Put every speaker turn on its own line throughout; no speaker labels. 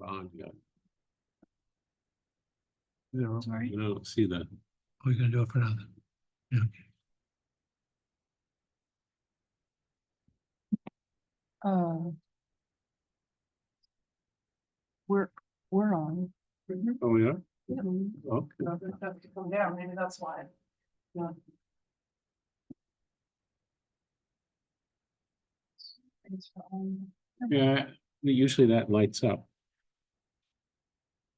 not on yet.
Sorry.
I don't see that.
We're gonna do it for nothing. Yeah.
We're on.
Oh, yeah?
Yeah.
Okay.
Have to come down, maybe that's why. Yeah. Thanks for on.
Yeah, usually that lights up.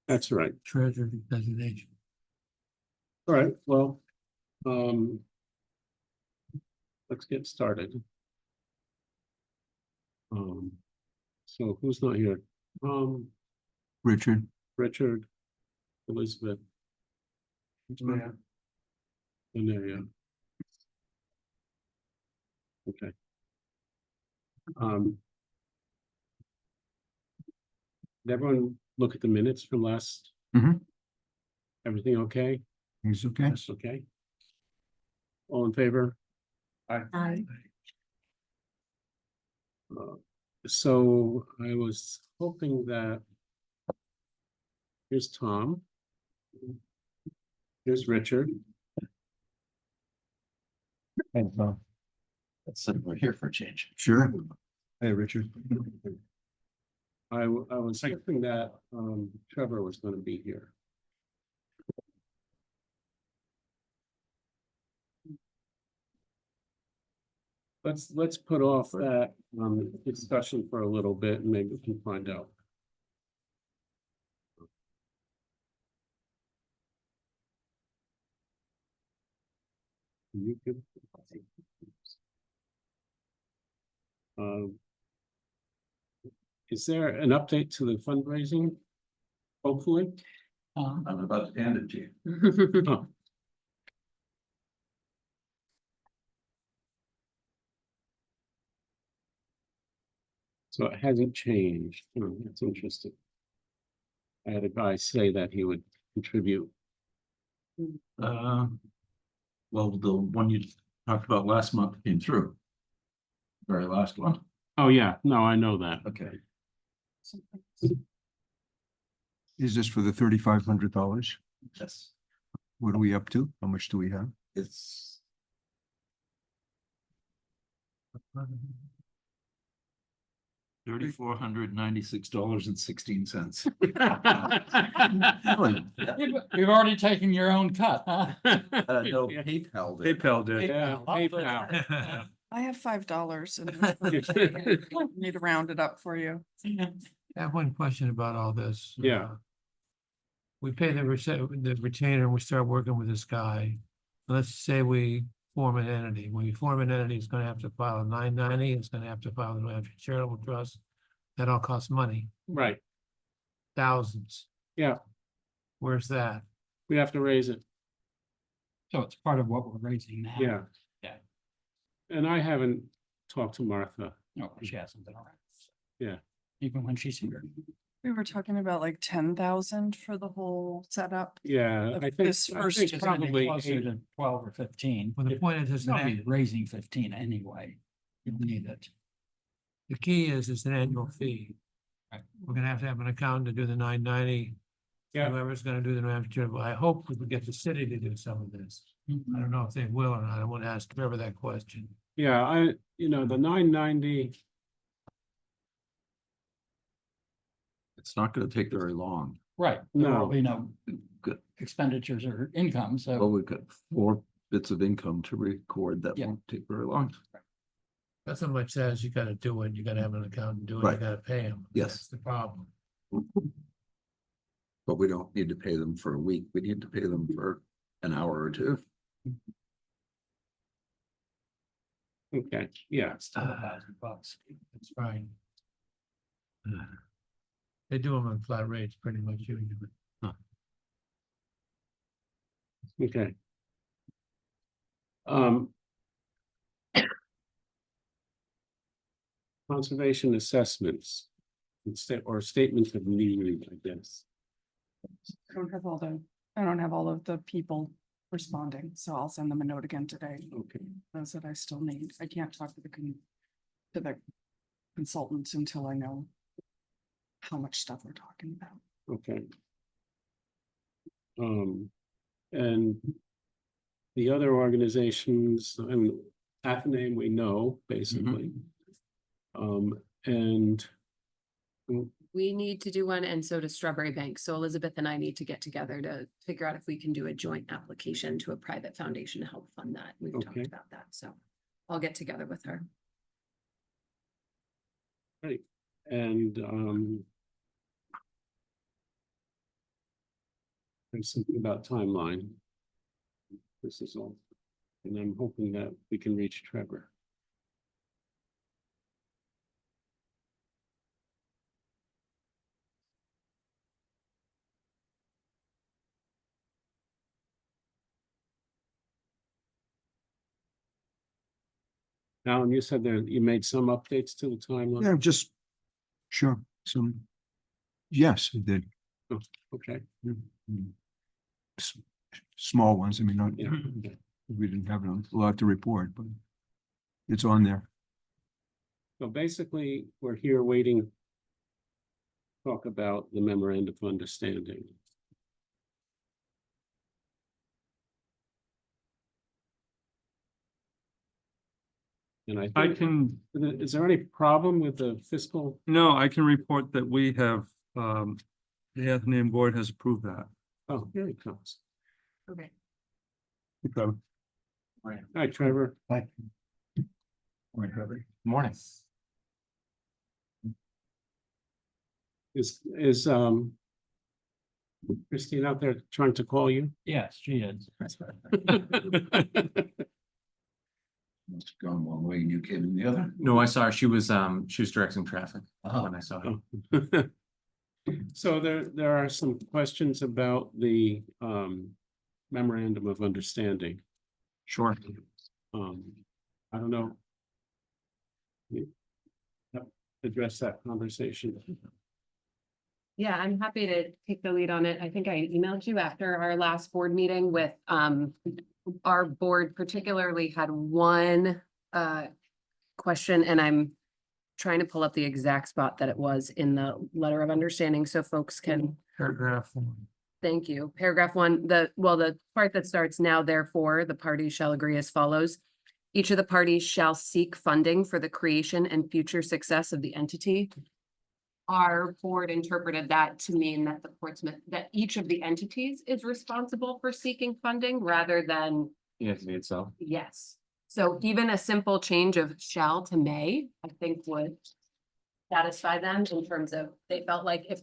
That's right.
Treasurer designation.
All right, well, let's get started. So who's not here?
Richard.
Richard, Elizabeth.
Yeah.
And there, yeah. Okay. Did everyone look at the minutes from last?
Mhm.
Everything okay?
He's okay.
Yes, okay. All in favor?
Aye.
So I was hoping that. Here's Tom. Here's Richard.
Thanks, Bob.
That's we're here for a change.
Sure. Hey, Richard.
I was thinking that Trevor was going to be here. Let's put off that discussion for a little bit and maybe we can find out. You could. Is there an update to the fundraising? Hopefully.
I'm about to hand it to you.
Oh. So it hasn't changed. Oh, that's interesting. I had a guy say that he would contribute.
Well, the one you talked about last month came through. Very last one.
Oh, yeah, no, I know that.
Okay.
Is this for the $3,500?
Yes,
What are we up to? How much do we have?
it's. $3,496.16.
You've already taken your own cut, huh?
No, PayPal did.
PayPal did.
Yeah, PayPal.
I have $5 and need to round it up for you.
I have one question about all this.
Yeah.
We pay the retainer and we start working with this guy. Let's say we form an entity. When we form an entity, it's gonna have to file a 990, it's gonna have to file the New Hampshire Charitable Trust. That all costs money,
Right,
thousands.
yeah,
Where's that?
we have to raise it,
So it's part of what we're raising now.
yeah.
Yeah.
And I haven't talked to Martha.
No, she hasn't been around.
Yeah.
Even when she's here.
We were talking about like 10,000 for the whole setup.
Yeah,
Of
I think,
this
I
first
think
It's gonna be
probably
closer
8.
to 12 or 15.
Well, the
It-
point is,
It's
it's
not
an,
raising 15 anyway. You need it.
the key is it's an annual fee.
Right.
We're gonna have an accountant to do the 990.
Yeah.
Whoever's gonna do the New Hampshire Charitable, I hope we can get the city to do some of this. I don't know if they will or not. I want to ask Trevor that question.
Yeah, the 990,
It's not gonna take very long.
Right. There
No.
will be no
Good.
expenditures or income,
Well,
so
we've got 4 bits of income to record. That
Yeah.
won't take very long.
That's how much says you gotta do it. You gotta have an accountant do it. You
Right.
gotta pay him.
Yes.
That's the problem.
But we don't need to pay them for a week. We need to pay them for an hour or two.
okay, yeah,
it's still $1,000.
That's fine. They do them on flat rates pretty much usually.
okay. Conservation assessments. Or statements of need, I guess.
I don't have all of the people responding, so I'll send them a note again today.
Okay,
Those that I still need. I can't talk to the consultants until I know how much stuff we're talking about.
Okay. And the other organizations, and Athenaeum we know, basically. And
We need to do one, and so does Strawberry Bank. So Elizabeth and I need to get together to figure out if we can do a joint application to a private foundation to help fund that. We've talked
Okay.
about that, so I'll get together with her.
right, and there's something about timeline. This is all, and I'm hoping that we can reach Trevor. Alan, you said that you made some updates to the timeline?
Yeah, just, sure, some, yes, it did.
Okay,
S- Small ones, I mean, not,
yeah, okay.
we didn't have a lot to report, but it's on there.
So basically, we're here waiting. Talk about the memorandum of understanding. And I
I
think,
can,
is there any problem with the fiscal?
no, I can report that we have, the Athenaeum Board has approved that.
Oh, here it comes.
Okay.
Hi, Trevor.
Morning.
Is Christine out there trying to call you?
Yes, she is.
Must have gone one way and you came in the other.
No, I saw her. She was directing traffic when I saw her.
Oh. So there are some questions about the memorandum of understanding.
Sure.
I don't know. Yep, address that conversation.
Yeah, I'm happy to take the lead on it. I think I emailed you after our last board meeting with, our board particularly had one, question, and I'm trying to pull up the exact spot that it was in the letter of understanding so folks can,
Paragraph 1.
thank you. Paragraph 1, the part that starts now, therefore, the parties shall agree as follows. Each of the parties shall seek funding for the creation and future success of the entity. Our board interpreted that to mean that that each of the entities is responsible for seeking funding rather than,
The entity itself.
yes. So even a simple change of shall to may, I think would satisfy them in terms of, they felt like if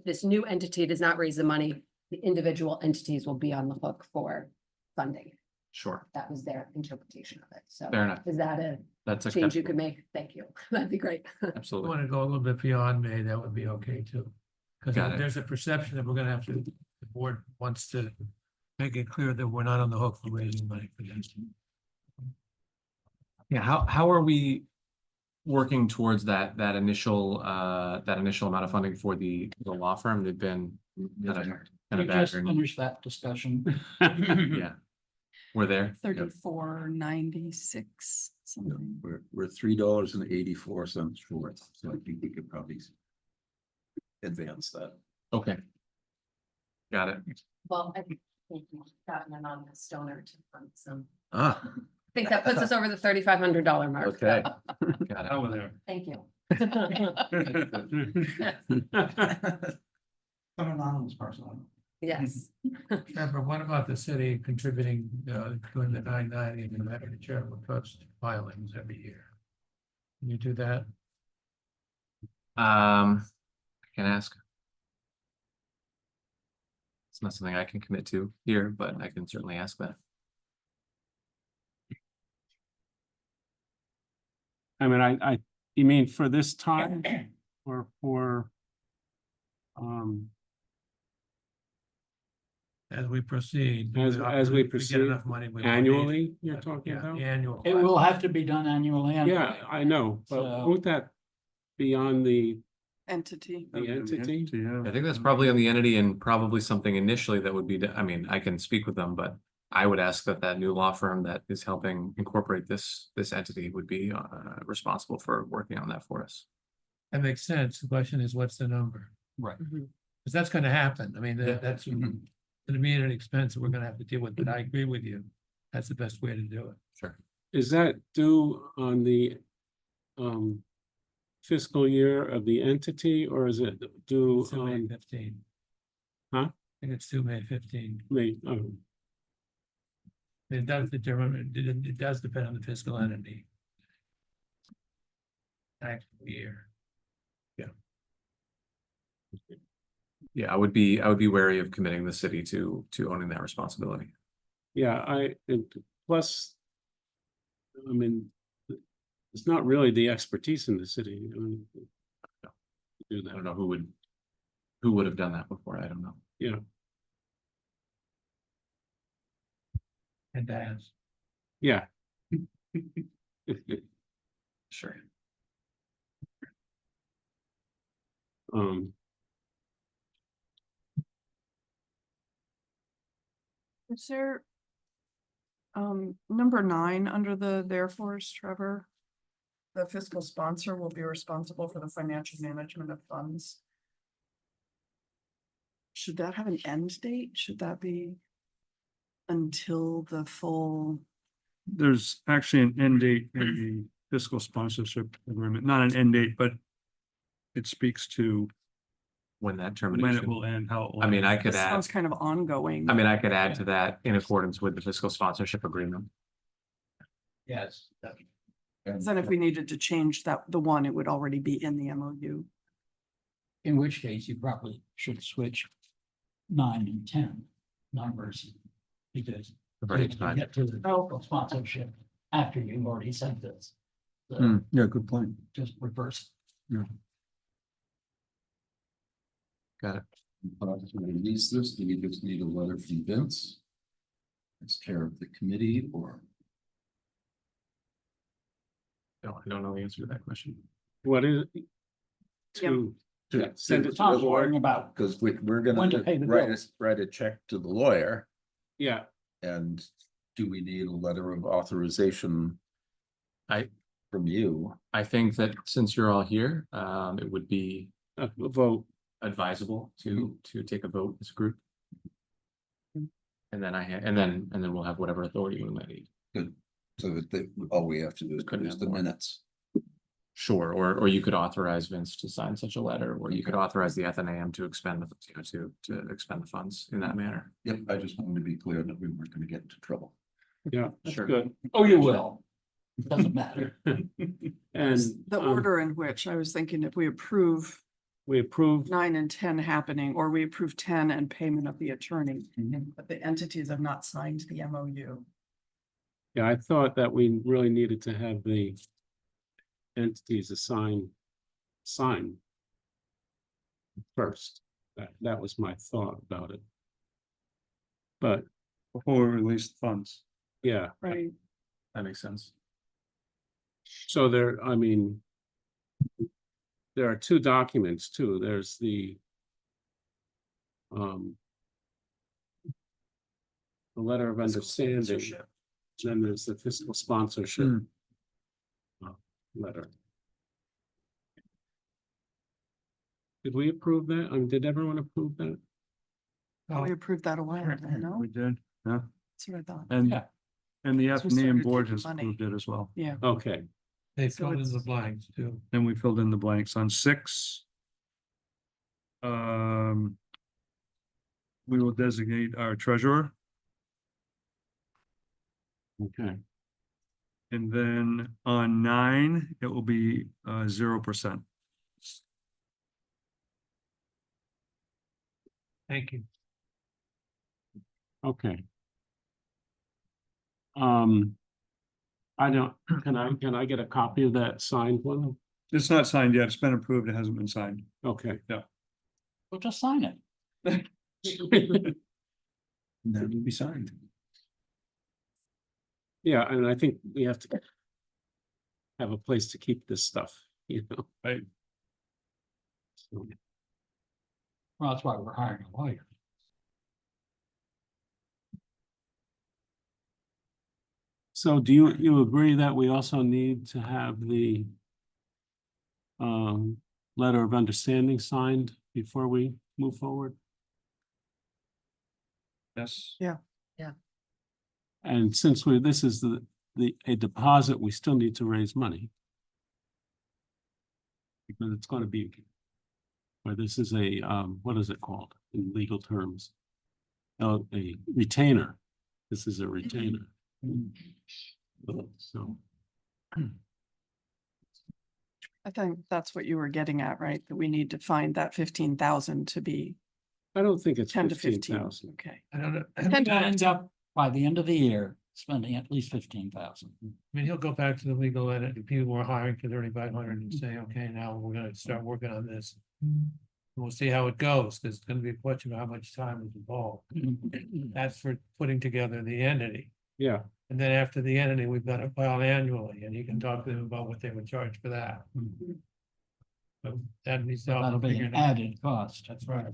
this new entity does not raise the money, the individual entities will be on the hook for funding.
Sure.
That was their interpretation of it. So
Fair enough.
is that a
That's
change you
acceptable.
could make? Thank you. That'd be great.
If you
Absolutely.
want to go a little bit beyond May, that would be okay too.
Got
Because
it.
there's a perception that we're gonna have to, the board wants to make it clear that we're not on the hook for raising money for this.
Yeah, how are we working towards that initial amount of funding for the law firm? They've been kind
We
of
just
bad.
finished that discussion.
Yeah. We're there.
34.96 something.
We're $3.84 short, so I think we could probably advance that.
Okay. Got it.
Well, I think we've gotten an anonymous donor to fund some.
Ah.
I think that puts us over the $3,500 mark.
Okay. Got it.
Over there.
Thank you.
An anonymous person.
Yes.
Trevor, what about the city contributing, doing the 990 and the American Charitable Trust filings every year? Can you do that?
I can ask. It's not something I can commit to here, but I can certainly ask that.
I mean, you mean for this time or for?
As we proceed.
As we
if get
proceed
enough money, we will need-
Annually, you're talking
Yeah,
about?
the annual.
It will have to be done annually.
Yeah, I know, but
So-
won't that be on the
Entity.
entity?
I think that's probably on the entity and probably something initially that would be, I mean, I can speak with them, but I would ask that new law firm that is helping incorporate this entity would be responsible for working on that for us.
That makes sense. The question is, what's the number?
Right.
Because that's gonna happen. I mean, that's an immediate expense that we're gonna have to deal with, but I agree with you. That's the best way to do it.
Sure.
Is that due on the fiscal year of the entity, or is it due
It's due May
on
15.
Huh?
I think it's due May 15.
the,
It does determine, it does depend on the fiscal entity. Tax year.
Yeah, I would be wary of committing the city to owning that responsibility.
yeah, plus, I mean, it's not really the expertise in the city. I mean, to do
I don't
that,
know who would have done that before. I don't know.
yeah.
And that's.
Yeah.
Sure.
Um,
Is there? Number 9 under the therefores, Trevor. The fiscal sponsor will be responsible for the financial management of funds. Should that have an end date? Should that be? Until the full,
There's actually an end date in the fiscal sponsorship agreement, not an end date, but it speaks to
When that
when it
termination,
will end, how it will.
I mean, I
end.
could
this
add,
sounds kind of ongoing.
I mean, I could add to that in accordance with the fiscal sponsorship agreement.
Yes.
Then if we needed to change that, the one, it would already be in the MOU.
In which case you probably should switch 9 and 10 numbers. Because
Right,
you can
fine.
get to the
Oh.
sponsorship after you've already said this. So
Hmm, yeah, good point.
just reverse.
Got it.
Release this, do we just need a letter from Vince? As chair of the committee, or?
No, I don't know the answer to that question.
what is? To send it to the
Tom's
board,
worrying about
Because we're
when to
gonna
pay the
write
bills.
write a check to the lawyer,
yeah,
and do we need a letter of authorization? From you?
I think that since you're all here, it would be
a vote,
advisable to take a vote as a group.
Mm-hmm.
And then and then we'll have whatever authority we might need.
So that all we have to do is
Couldn't
produce
have
the
more.
minutes.
Sure, or you could authorize Vince to sign such a letter, or you could authorize the FNAM to expend to expend the funds in that manner.
Yep, I just wanted to be clear that we weren't gonna get into trouble.
yeah, that's
Sure.
good.
Oh, you will. Doesn't matter.
And
The order in which I was thinking if we approve
we approved,
9 and 10 happening, or we approve 10 and payment of the attorney, but the entities have not signed the MOU.
yeah, I thought that we really needed to have the entities sign first. That was my thought about it. But,
Before we release the funds.
yeah,
Right.
That makes sense.
so there, I mean, there are two documents too. There's the letter of understanding,
Sponsorship.
then there's the fiscal sponsorship letter. Did we approve that? Did everyone approve that?
We approved that a while ago, no?
We did, yeah,
That's what I thought.
and,
Yeah.
and the
So we
FNAM
started
board
taking
has
money.
approved it as well.
Yeah.
Okay,
They
So
filled in
it's-
the blanks too.
Then we filled in the blanks on 6. We will designate our treasurer,
okay,
and then on 9, it will be 0%.
Thank you.
okay. I don't, can I get a copy of that signed one?
It's not signed yet, it's been approved, it hasn't been signed.
Okay.
We'll just sign it.
And that will be signed.
Yeah, and I think we have to have a place to keep this stuff, you know?
Right.
So,
Well, that's why we're hiring a lawyer.
so do you agree that we also need to have the letter of understanding signed before we move forward?
Yes.
And since this is a deposit, we still need to raise money. Because it's gonna be, or this is a, what is it called in legal terms? Oh, a retainer. This is a retainer. So,
I think that's what you were getting at, right? That we need to find that 15,000 to be
I don't think it's
10 to
15,000.
15. Okay.
I don't know.
Ten to
Ends
15.
up by the end of the year, spending at least 15,000.
I mean, he'll go back to the legal entity, people we're hiring for 3,500 and say, okay, now we're gonna start working on this. And we'll see how it goes, because it's gonna be a question of how much time is involved. That's for putting together the entity.
Yeah,
And then after the entity, we've got to file annually, and you can talk to them about what they would charge for that. But that needs to
So that'll
all
be
figured
an
out.
added cost.
That's right.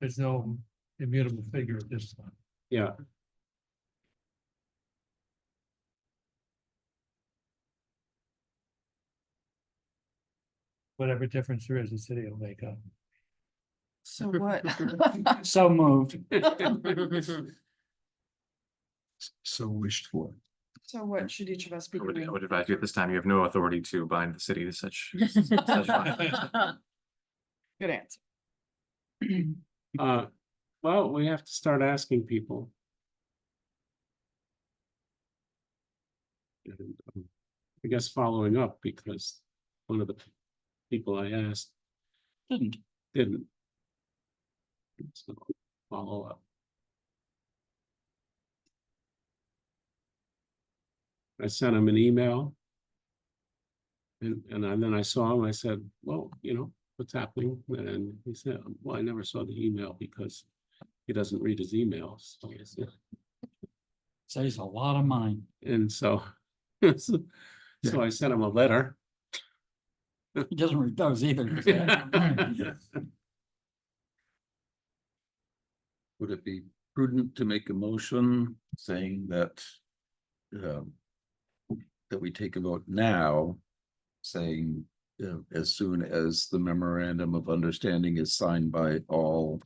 There's no immutable figure at this time.
yeah.
Whatever difference there is, the city will make up.
So what?
So moved.
So wished for.
So what should each of us be
I would
doing?
advise you at this time, you have no authority to bind the city to such. such fund.
Good answer.
Well, we have to start asking people. And, I guess following up, because one of the people I asked didn't. So, follow up. I sent him an email. And then I saw him, I said, well, what's happening? And he said, well, I never saw the email because he doesn't read his emails. So I said-
Saves a lot of money.
And so, so I sent him a letter.
He doesn't read those either.
Would it be prudent to make a motion saying that that we take a vote now, saying as soon as the memorandum of understanding is signed by all,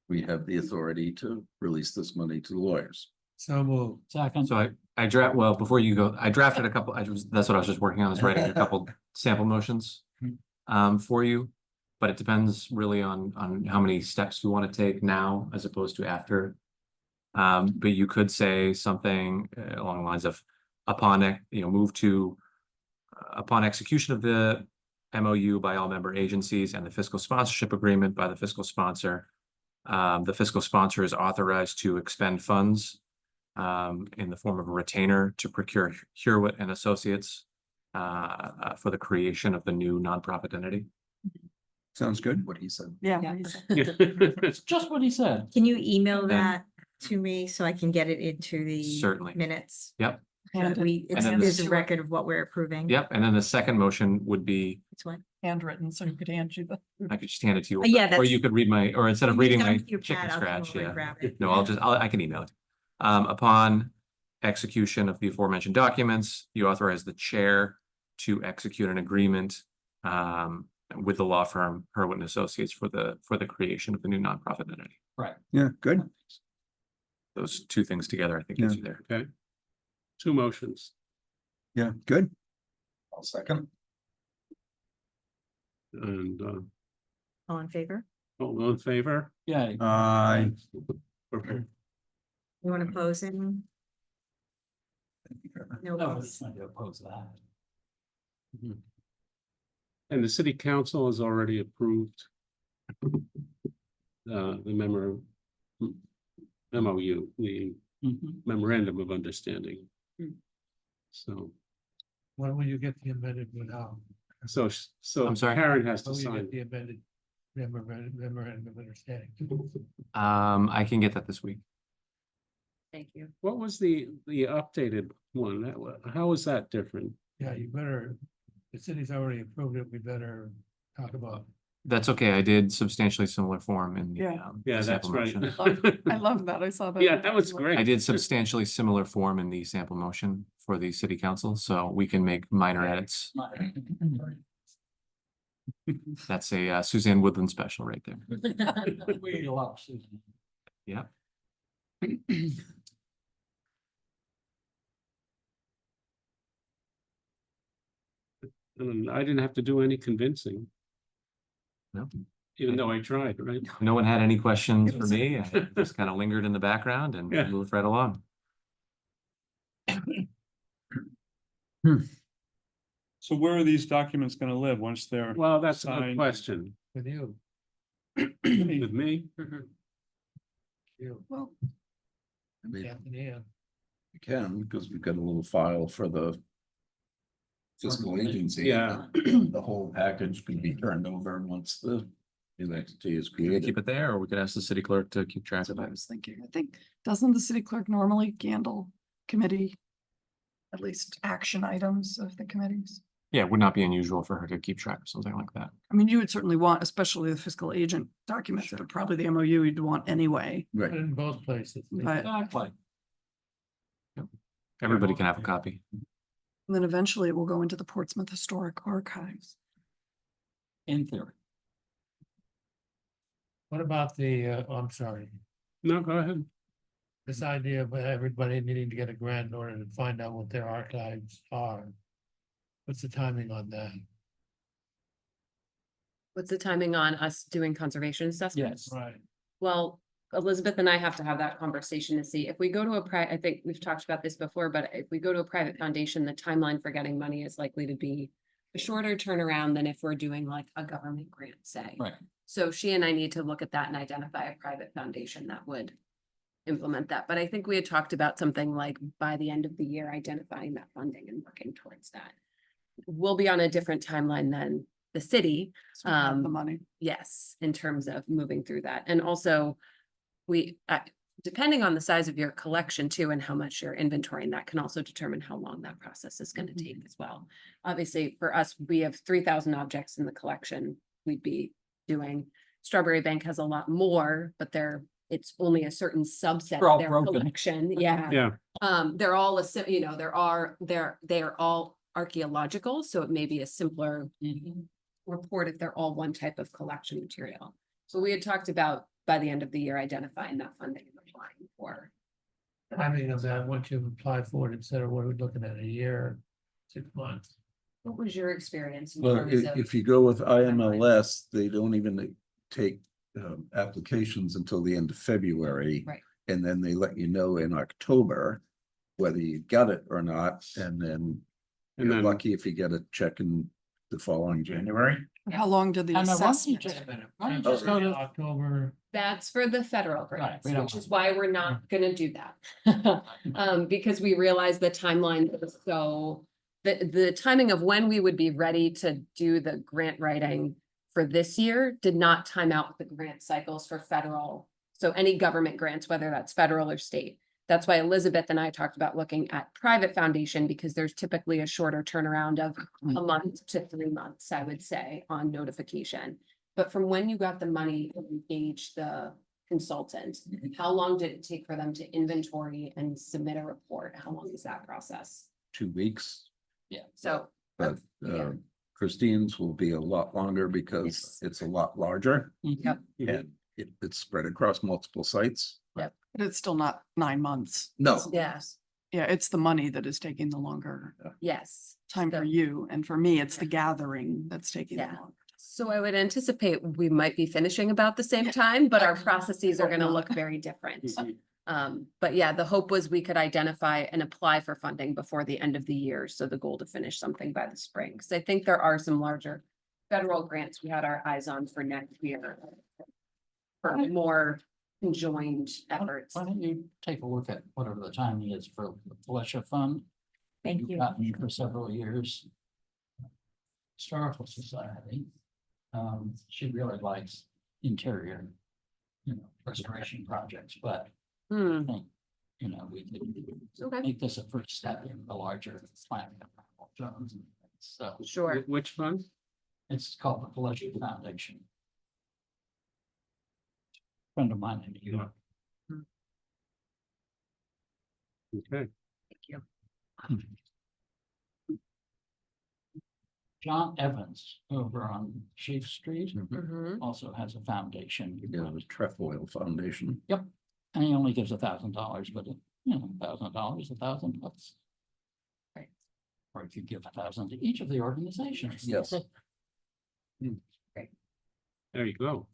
we have the authority to release this money to the lawyers?
So move.
Second.
So I draft, well, before you go, I drafted a couple, that's what I was just working on, is writing a couple sample motions. For you, but it depends really on how many steps you want to take now as opposed to after. But you could say something along the lines of upon execution of the MOU by all member agencies and the fiscal sponsorship agreement by the fiscal sponsor. The fiscal sponsor is authorized to expend funds in the form of a retainer to procure Hewitt and Associates for the creation of the new nonprofit entity.
Sounds good.
What he said.
Yeah.
Yeah.
It's just what he said.
Can you email
And-
that to me so I can get it into the
Certainly.
minutes?
Yep,
Hand-
It's
then
there's
the-
a record of what we're approving.
yep. And then the second motion would be,
It's what?
Handwritten, so you could hand you the.
I could just hand it to you.
Yeah,
Or
that's-
you could read or instead of
You
reading
can
my
with your
chicken
pad, I'll come
scratch,
over and
yeah.
grab it.
No, I can email it. Upon execution of the aforementioned documents, you authorize the chair to execute an agreement with the law firm Hewitt and Associates for the creation of the new nonprofit entity.
Right.
Yeah, good.
Those two things together, I think, gets you there.
Okay. Two motions.
Yeah, good.
I'll second.
And
All in favor?
all in favor?
Yeah.
Okay.
You want to pose it? No.
No,
votes.
it's not to oppose that.
And the city council has already approved the MOU, the
Mhm.
memorandum of understanding.
Hmm.
So,
When will you get the amended without?
so
I'm sorry?
Karen has to
When will you
sign.
get the amended memorandum of understanding?
I can get that this week.
Thank you.
What was the updated one? How is that different?
Yeah, you better, the city's already approved it, we better talk about.
That's okay. I did substantially similar form in the
Yeah.
Yeah,
the
that's
sample
right.
motion.
I love that. I saw that.
Yeah, that was great.
I did substantially similar form in the sample motion for the city council, so we can make minor edits. That's a Suzanne Woodland special right there.
We love Susan.
Yep.
And I didn't have to do any convincing.
No.
Even though I tried, right?
No one had any questions for me. I just kind of lingered in the background and
Yeah.
moved right along.
So where are these documents gonna live once they're?
Well, that's a good
Signed.
question.
With you.
With me?
You,
Well,
I mean,
Captain Ian.
we can, because we've got a little file for the fiscal agency.
Yeah.
The whole package can be turned over once the new entity is
We could
created.
keep it there, or we could ask the city clerk to keep track
that's
of
what I
it.
was thinking. I think, doesn't the city clerk normally handle committee? At least action items of the committees?
Yeah, it would not be unusual for her to keep track of something like that.
I mean, you would certainly want, especially the fiscal agent documents that are probably the MOU you'd want anyway.
Put
Right.
it in both places.
But
Exactly.
Everybody can have a copy.
then eventually it will go into the Portsmouth Historic Archives.
In theory.
What about the, I'm sorry,
No, go ahead.
this idea of everybody needing to get a grant in order to find out what their archives are? What's the timing on that?
What's the timing on us doing conservation assessments?
Right.
Well, Elizabeth and I have to have that conversation to see if we go to a I think we've talked about this before, but if we go to a private foundation, the timeline for getting money is likely to be a shorter turnaround than if we're doing like a government grant, say.
Right.
So she and I need to look at that and identify a private foundation that would implement that. But I think we had talked about something like by the end of the year, identifying that funding and working towards that. We'll be on a different timeline than the city.
So we have the
Um,
money.
Yes, in terms of moving through that. And also we, depending on the size of your collection too, and how much you're inventorying, that can also determine how long that process is going to take as well. Obviously, for us, we have 3,000 objects in the collection we'd be doing. Strawberry Bank has a lot more, but it's only a certain subset
They're all
of their
broken.
collection. Yeah.
Yeah,
They're all, you know, they're all archaeological, so it may be a simpler report if they're all one type of collection material. So we had talked about by the end of the year, identifying that funding and applying for.
Timing of that, once you've applied for it, instead of what we're looking at, a year, 6 months.
What was your experience? in
Well,
terms of-
if you go with IMLS, they don't even take applications until the end of February.
Right.
And then they let you know in October whether you got it or not, and then
and
you're
then,
lucky if you get a check in the following January.
How long did the
And why don't you
assessment?
just-
Why
why don't
don't
you just go to-
October?
That's for the federal grants,
we don't
which is
want-
why we're not gonna do that. Because we realize the timeline is so, the timing of when we would be ready to do the grant writing for this year did not time out with the grant cycles for federal. So any government grants, whether that's federal or state. That's why Elizabeth and I talked about looking at private foundation, because there's typically a shorter turnaround of a month to 3 months, I would say, on notification. But from when you got the money and engaged the consultant, how long did it take for them to inventory and submit a report? How long is that process?
2 weeks,
So,
but
Yeah.
Christine's will be a lot longer
Yes.
because it's a lot larger.
Yep.
And it's spread across multiple sites.
But it's still not 9 months.
No.
It's-
yes,
Yeah, it's the money that is taking the longer
yes.
time
So-
for you. And for me, it's the gathering that's taking the
Yeah.
longer.
So I would anticipate we might be finishing about the same time, but our
I
processes are
hope
gonna
not.
look very different.
Mhm.
But yeah, the hope was we could identify and apply for funding before the end of the year. So the goal to finish something by the spring. Cause I think there are some larger federal grants we had our eyes on for next year. For more conjoined efforts.
Why don't you take a look at whatever the timing is for the Felicia Fund?
Thank
You've
you.
gotten for several years. Historical Society. She really likes interior, restoration projects, but
Hmm,
I think, we could
okay,
make this a first step in the larger plan. So
sure.
Which fund?
it's called the Felicia Foundation. Friend of mine in New York.
Okay.
Thank you.
John Evans over on Chief Street
Mhm.
also has a foundation.
Yeah, the Trefoil Foundation.
And he only gives $1,000, but $1,000, $1,000 bucks.
Right.
Or if you give 1,000 to each of the organizations.
Yes.
There you go.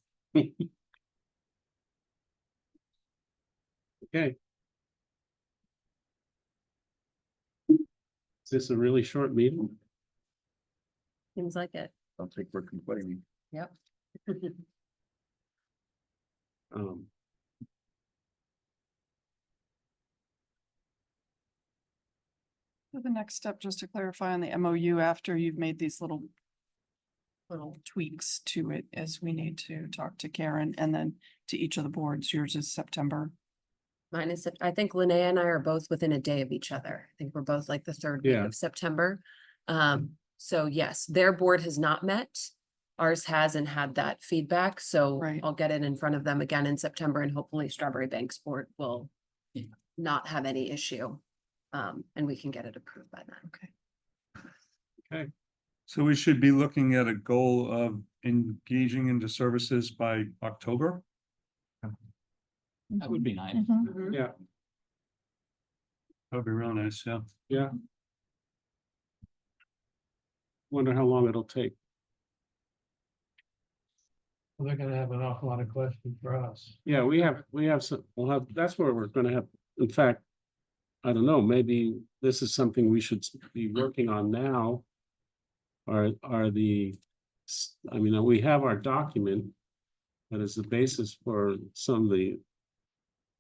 Okay. Is this a really short meeting?
Seems like it.
Don't think we're complaining.
Yep.
Um.
So the next step, just to clarify on the MOU, after you've made these little tweaks to it, is we need to talk to Karen and then to each of the boards. Yours is September.
Mine is, I think Linnea and I are both within a day of each other. I think we're both like the third week
Yeah.
of September. So yes, their board has not met. Ours has and had that feedback, so
Right.
I'll get it in front of them again in September and hopefully Strawberry Banks Board will
Yeah.
not have any issue. And we can get it approved by then.
Okay.
So we should be looking at a goal of engaging into services by October.
That would be nice.
Mhm.
Yeah,
That'd be real nice, yeah.
yeah. Wonder how long it'll take.
Well, they're gonna have an awful lot of questions for us.
Yeah, we have some, we'll have, that's where we're gonna have, in fact. I don't know, maybe this is something we should be working on now. Are I mean, we have our document. That is the basis for some of the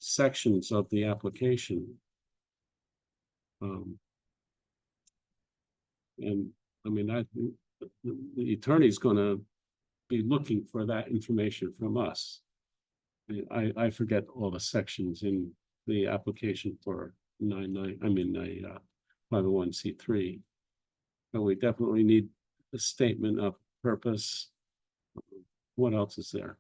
sections of the application. And I mean, the attorney's gonna be looking for that information from us. I forget all the sections in the application for 501c3. But we definitely need a statement of purpose. What else is there?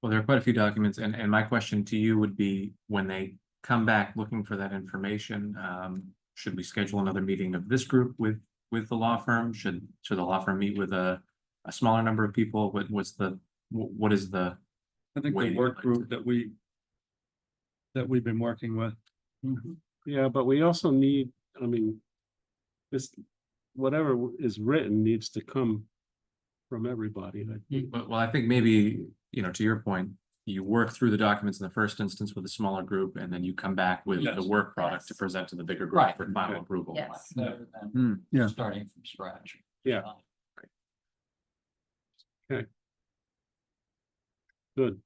Well, there are quite a few documents, and my question to you would be, when they come back looking for that information, should we schedule another meeting of this group with the law firm? Should the law firm meet with a smaller number of people? What is the?
I think the
Waiting
work
like
group that we've been working with.
Yeah, but we also need, I mean, this, whatever is written needs to come from everybody.
Well, I think maybe, to your point, you work through the documents in the first instance with a smaller group, and then you come back with the
Yes.
work product to
Yes.
present to the bigger group
Right.
for final approval.
Yes.
Better than
yeah.
starting from scratch.
Yeah. Good.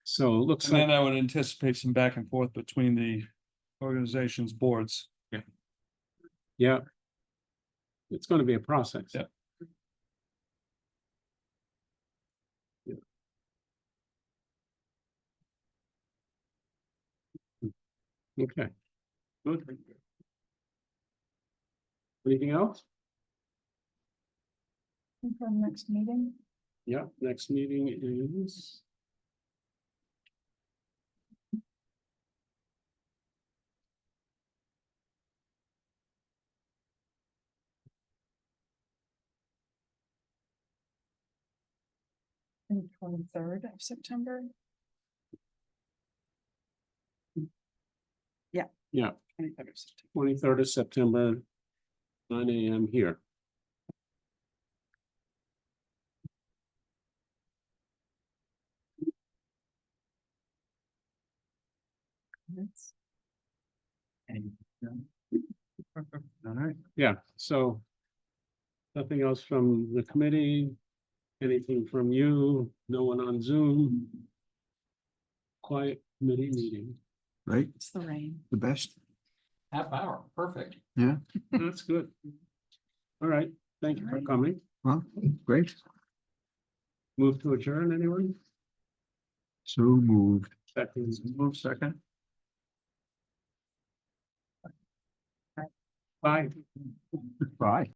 So it looks
And then
like,
I would anticipate some back and forth between the organization's boards.
yeah. It's gonna be a process.
Yeah.
Yeah. Okay. Good. Anything else?
Confirm next meeting.
Yeah, next meeting is.
And 23rd of September.
Yeah,
23rd of September.
23rd of September, 9 AM here.
All right.
Yeah, so. Nothing else from the committee? Anything from you? No one on Zoom? Quiet committee meeting.
Right,
It's the rain.
the best.
Half hour, perfect.
That's good. All right, thank you for coming.
Well, great.
Move to adjourn, anyone?
So moved.
Seconds,
Move second.
bye.
Bye.